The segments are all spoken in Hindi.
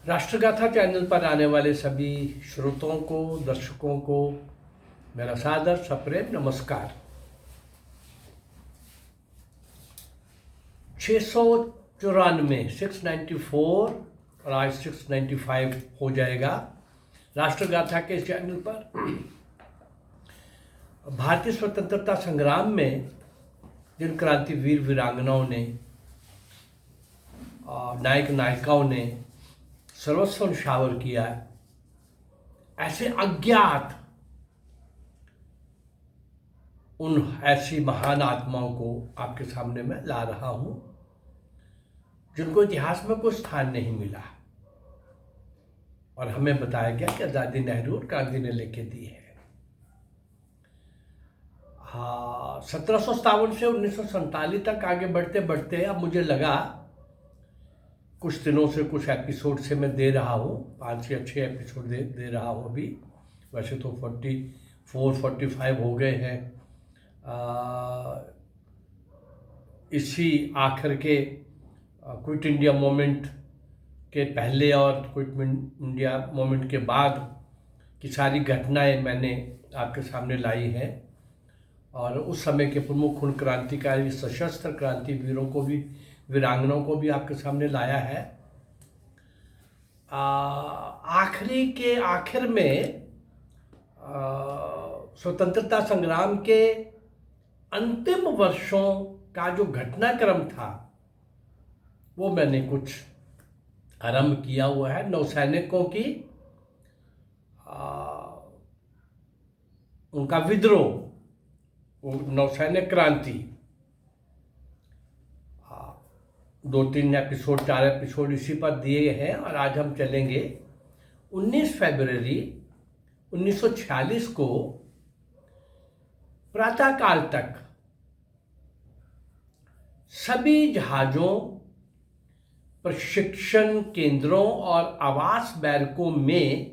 राष्ट्रगाथा चैनल पर आने वाले सभी श्रोताओं को, दर्शकों को मेरा सादर सप्रेम नमस्कार। 694 694 और आज 695 हो जाएगा राष्ट्रगाथा के चैनल पर। भारतीय स्वतंत्रता संग्राम में जिन क्रांतिवीर वीरांगनाओं ने, नायक नायिकाओं ने सर्वस्व न्यौछावर किया, ऐसे अज्ञात उन ऐसी महान आत्माओं को आपके सामने मैं ला रहा हूं जिनको इतिहास में कोई स्थान नहीं मिला और हमें बताया गया कि आजादी नेहरू और गांधी ने लेके दी है। 1757 से 1947 तक आगे बढ़ते बढ़ते अब मुझे लगा, कुछ दिनों से कुछ एपिसोड से मैं दे रहा हूँ, 5 या 6 एपिसोड दे रहा हूँ अभी। वैसे तो 44-45 हो गए हैं। इसी आखिर के क्विट इंडिया मूवमेंट के पहले और क्विट इंडिया मूवमेंट के बाद की सारी घटनाएं मैंने आपके सामने लाई हैं और उस समय के प्रमुख उन क्रांतिकारी सशस्त्र क्रांतिवीरों को भी, वीरांगनाओं को भी आपके सामने लाया है। आखिरी के आखिर में स्वतंत्रता संग्राम के अंतिम वर्षों का जो घटनाक्रम था वो मैंने कुछ आरंभ किया हुआ है। नौसैनिकों की उनका विद्रोह, नौसैनिक क्रांति, 2-3 एपिसोड, 4 एपिसोड इसी पर दिए हैं और आज हम चलेंगे 19 फरवरी 1946 को प्रातःकाल तक सभी जहाजों, प्रशिक्षण केंद्रों और आवास बैरकों में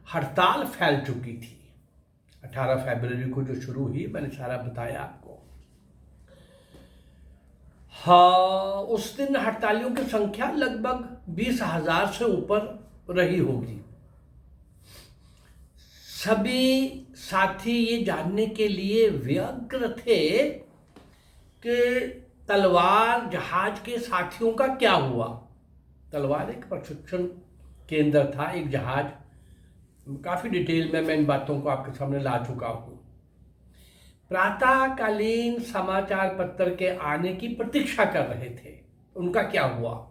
हड़ताल फैल चुकी थी। 18 फरवरी को जो शुरू हुई, मैंने सारा बताया आपको। उस दिन हड़तालियों की संख्या लगभग 20,000 से ऊपर रही होगी। सभी साथी ये जानने के लिए व्यग्र थे कि तलवार जहाज के साथियों का क्या हुआ। तलवार एक प्रशिक्षण केंद्र था, एक जहाज। काफ़ी डिटेल में मैं इन बातों को आपके सामने ला चुका हूँ। प्रातःकालीन समाचार पत्र के आने की प्रतीक्षा कर रहे थे, उनका क्या हुआ।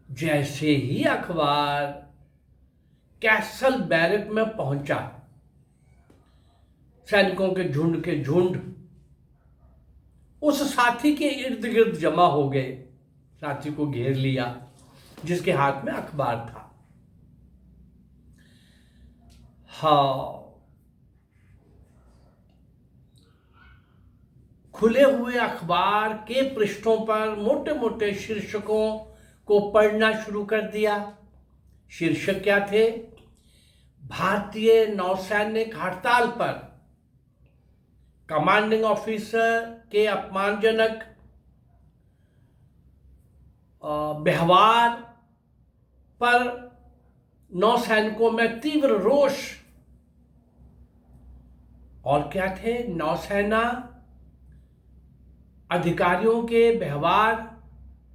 जैसे ही अखबार कैसल बैरक में पहुंचा, सैनिकों के झुंड उस साथी के इर्द गिर्द जमा हो गए, साथी को घेर लिया जिसके हाथ में अखबार था। खुले हुए अखबार के पृष्ठों पर मोटे मोटे शीर्षकों को पढ़ना शुरू कर दिया। शीर्षक क्या थे? भारतीय नौसैनिक हड़ताल पर, कमांडिंग ऑफिसर के अपमानजनक व्यवहार पर नौसैनिकों में तीव्र रोष। और क्या थे? नौसेना अधिकारियों के व्यवहार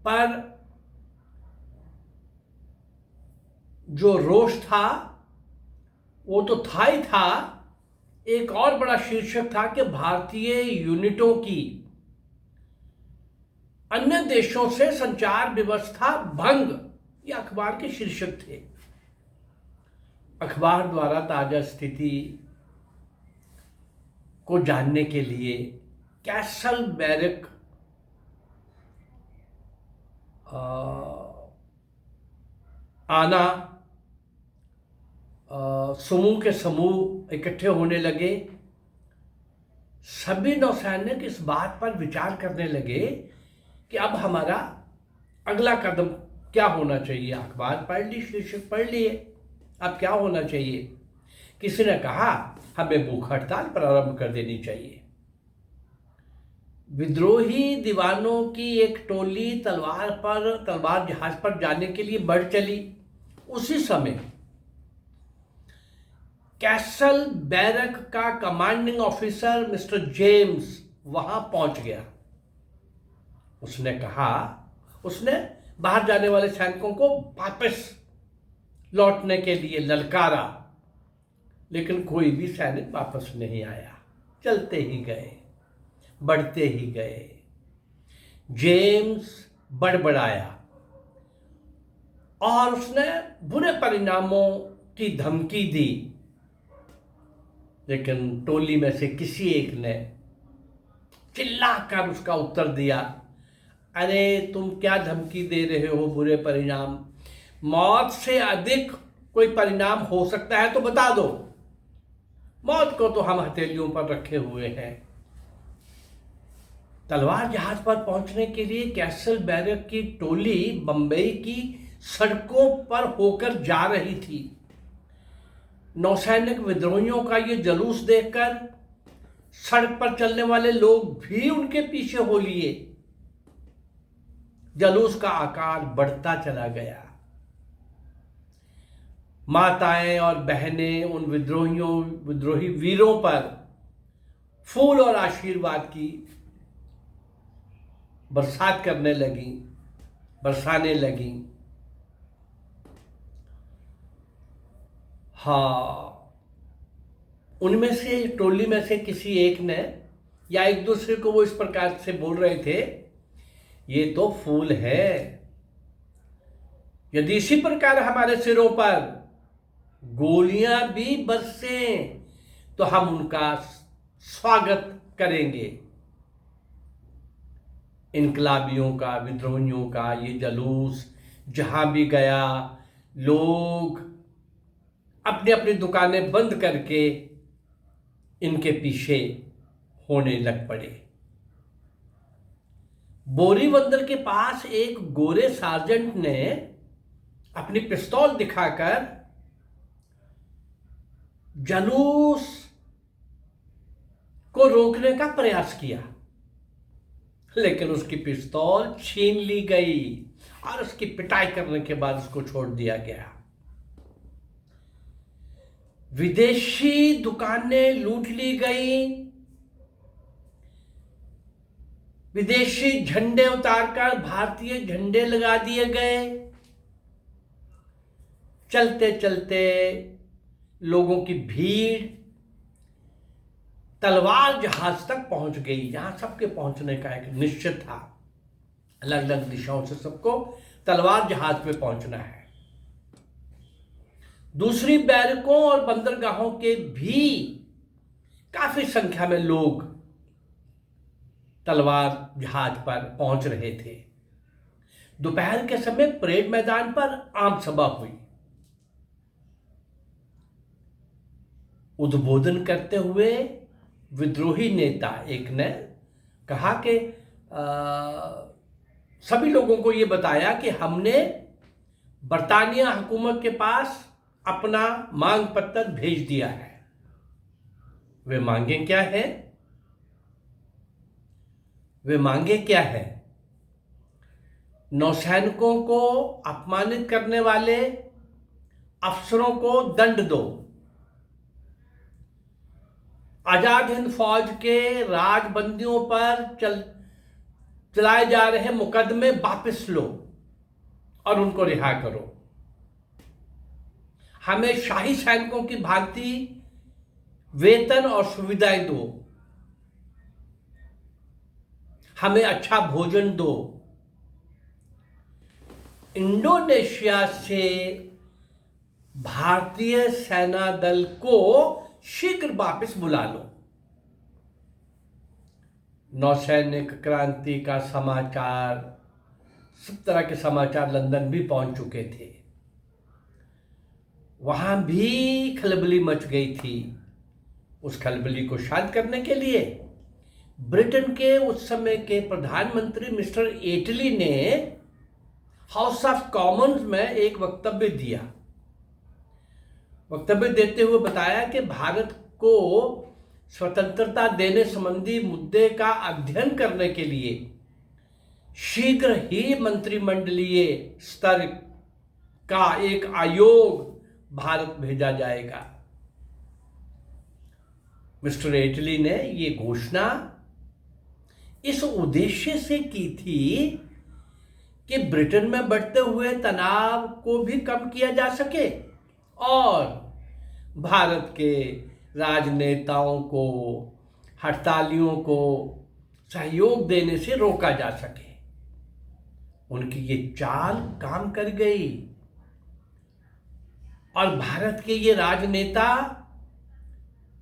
पर जो रोष था वो तो था ही था। एक और बड़ा शीर्षक था कि भारतीय यूनिटों की अन्य देशों से संचार व्यवस्था भंग। ये अखबार के शीर्षक थे। अखबार द्वारा ताजा स्थिति को जानने के लिए कैसल बैरक आना, समूह के समूह इकट्ठे होने लगे। सभी नौसैनिक इस बात पर विचार करने लगे कि अब हमारा अगला कदम क्या होना चाहिए। अखबार पढ़ ली, शीर्षक पढ़ लिए, अब क्या होना चाहिए। किसी ने कहा हमें भूख हड़ताल प्रारंभ कर देनी चाहिए। विद्रोही दीवानों की एक टोली तलवार जहाज पर जाने के लिए बढ़ चली। उसी समय कैसल बैरक का कमांडिंग ऑफिसर मिस्टर जेम्स वहां पहुंच गया। उसने बाहर जाने वाले सैनिकों को वापस लौटने के लिए ललकारा, लेकिन कोई भी सैनिक वापस नहीं आया। चलते ही गए, बढ़ते ही गए। जेम्स बड़बड़ाया और उसने बुरे परिणामों की धमकी दी, लेकिन टोली में से किसी एक ने चिल्लाकर उसका उत्तर दिया, अरे तुम क्या धमकी दे रहे हो? बुरे परिणाम, मौत से अधिक कोई परिणाम हो सकता है तो बता दो। मौत को तो हम हथेलियों पर रखे हुए हैं। तलवार जहाज पर पहुंचने के लिए कैसल बैरक की टोली बंबई की सड़कों पर होकर जा रही थी। नौसैनिक विद्रोहियों का ये जुलूस देखकर सड़क पर चलने वाले लोग भी उनके पीछे हो लिए। जुलूस का आकार बढ़ता चला गया। माताएं और बहनें उन विद्रोही वीरों पर फूल और आशीर्वाद की बरसाने लगी। हाँ, उनमें से टोली में से किसी एक ने, या एक दूसरे को वो इस प्रकार से बोल रहे थे, ये तो फूल है, यदि इसी प्रकार हमारे सिरों पर गोलियां भी बरसें तो हम उनका स्वागत करेंगे। इनकलाबियों का, विद्रोहियों का ये जुलूस जहां भी गया, लोग अपनी अपनी दुकानें बंद करके इनके पीछे होने लग पड़े। बोरीवंदर के पास एक गोरे सार्जेंट ने अपनी पिस्तौल दिखाकर जुलूस को रोकने का प्रयास किया, लेकिन उसकी पिस्तौल छीन ली गई और उसकी पिटाई करने के बाद उसको छोड़ दिया गया। विदेशी दुकानें लूट ली गई, विदेशी झंडे उतारकर भारतीय झंडे लगा दिए गए। चलते चलते लोगों की भीड़ तलवार जहाज तक पहुंच गई, जहां सबके पहुंचने का एक निश्चित था। अलग अलग दिशाओं से सबको तलवार जहाज पे पहुंचना है। दूसरी बैरकों और बंदरगाहों के भी काफी संख्या में लोग तलवार जहाज पर पहुंच रहे थे। दोपहर के समय परेड मैदान पर आम सभा हुई। उद्बोधन करते हुए विद्रोही नेता एक ने कहा कि सभी लोगों को ये बताया कि हमने बरतानिया हुकूमत के पास अपना मांग पत्र भेज दिया है। वे मांगे क्या है? नौसैनिकों को अपमानित करने वाले अफसरों को दंड दो, आजाद हिंद फौज के राजबंदियों पर चलाए जा रहे मुकदमे वापस लो और उनको रिहा करो। हमें शाही सैनिकों की भांति वेतन और सुविधाएं दो, हमें अच्छा भोजन दो। इंडोनेशिया से भारतीय सेना दल को शीघ्र वापस बुला लो। नौसैनिक क्रांति का समाचार, सब तरह के समाचार लंदन भी पहुंच चुके थे। वहां भी खलबली मच गई थी। उस खलबली को शांत करने के लिए ब्रिटेन के उस समय के प्रधानमंत्री मिस्टर एटली ने हाउस ऑफ कॉमन्स में एक वक्तव्य दिया। वक्तव्य देते हुए बताया कि भारत को स्वतंत्रता देने संबंधी मुद्दे का अध्ययन करने के लिए शीघ्र ही मंत्रिमंडलीय स्तर का एक आयोग भारत भेजा जाएगा। मिस्टर एटली ने ये घोषणा इस उद्देश्य से की थी कि ब्रिटेन में बढ़ते हुए तनाव को भी कम किया जा सके और भारत के राजनेताओं को, हड़तालियों को सहयोग देने से रोका जा सके। उनकी ये चाल काम कर गई और भारत के ये राजनेता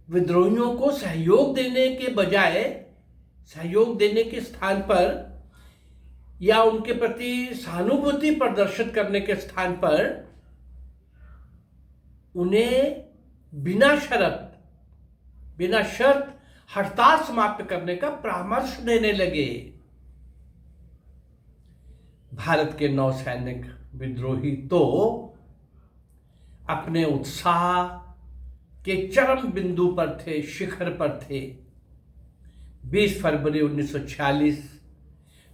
विद्रोहियों को सहयोग देने के बजाय, सहयोग देने के स्थान पर या उनके प्रति सहानुभूति प्रदर्शित करने के स्थान पर उन्हें बिना शर्त हड़ताल समाप्त करने का परामर्श देने लगे। भारत के नौसैनिक विद्रोही तो अपने उत्साह के चरम बिंदु पर थे, शिखर पर थे। 20 फरवरी 1946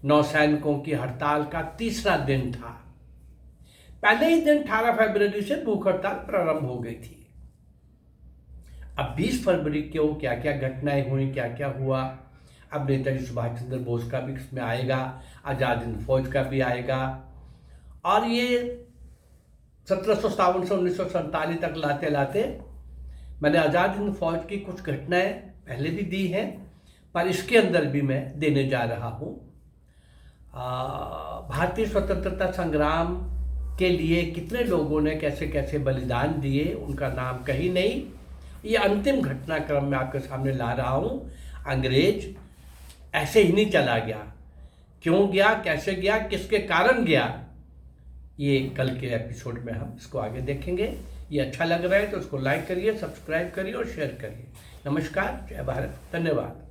नौसैनिकों की हड़ताल का तीसरा दिन था। पहले ही दिन 18 फरवरी से भूख हड़ताल प्रारंभ हो गई थी। अब 20 फरवरी को क्या क्या घटनाएं हुई, क्या क्या हुआ, अब नेताजी सुभाष चंद्र बोस का भी इसमें आएगा, आज़ाद हिंद फौज का भी आएगा और ये 1757 से 1947 तक लाते लाते मैंने आज़ाद हिंद फौज की कुछ घटनाएं पहले भी दी हैं, पर इसके अंदर भी मैं देने जा रहा हूँ। भारतीय स्वतंत्रता संग्राम के लिए कितने लोगों ने कैसे कैसे बलिदान दिए, उनका नाम कहीं नहीं। ये अंतिम घटनाक्रम मैं आपके सामने ला रहा हूँ। अंग्रेज ऐसे ही नहीं चला गया, क्यों गया, कैसे गया, किसके कारण गया, ये कल के एपिसोड में हम इसको आगे देखेंगे। ये अच्छा लग रहा है तो उसको लाइक करिए, सब्सक्राइब करिए और शेयर करिए। नमस्कार, जय भारत, धन्यवाद।